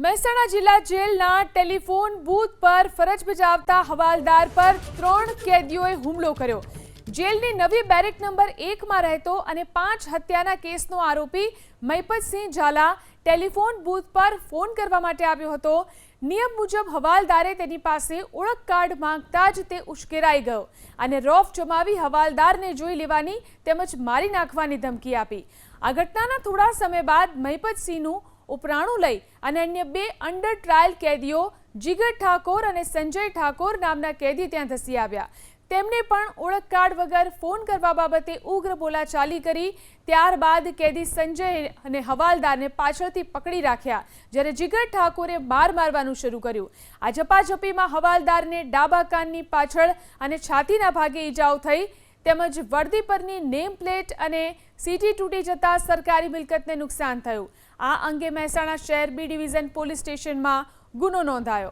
મહેસાણા જિલ્લા જેલના telephone booth પર ફરજ બજાવતા હવાલદાર પર 3 કેદીઓએ હુમલો કર્યો। જેલની નવી બેરેક નંબર 1માં રહેતો અને 5 હત્યાના કેસનો આરોપી મહિપતસિંહ ઝાલા ટેલિફોન બૂથ પર ફોન કરવા માટે આવ્યો હતો। નિયમ મુજબ હવાલદારે તેની પાસે ઓળખ કાર્ડ માંગતા જ તે ઉશ્કેરાઈ ગયો અને રોફ જમાવી હવાલદારને જોઈ લેવાની તેમજ મારી નાખવાની ધમકી આપી। આ ઘટનાના થોડા સમય બાદ મહિપતસિંહનું ઉપરાણું લઈ અને અન્ય 2 અંડર ટ્રાયલ કેદીઓ જીગર ઠાકોર અને સંજય ઠાકોર નામના કેદી ત્યાં ધસી આવ્યા। તેમણે પણ ઓળખ કાર્ડ વગર ફોન કરવા બાબતે ઉગ્ર બોલાચાલી કરી। ત્યારબાદ કેદી સંજય અને હવાલદારને પાછળથી પકડી રાખ્યા, જ્યારે જીગર ઠાકોરે માર મારવાનું શરૂ કર્યું। આ ઝપાઝપીમાં હવાલદારને ડાબા કાનની પાછળ અને છાતીના ભાગે ઈજાઓ થઈ તેમજ વર્દી પરની નેમ પ્લેટ અને સીટી તૂટી જતા સરકારી મિલકતને નુકસાન થયું। આ અંગે મહેસાણા શહેર બી ડિવિઝન પોલીસ સ્ટેશનમાં ગુનો નોંધાયો।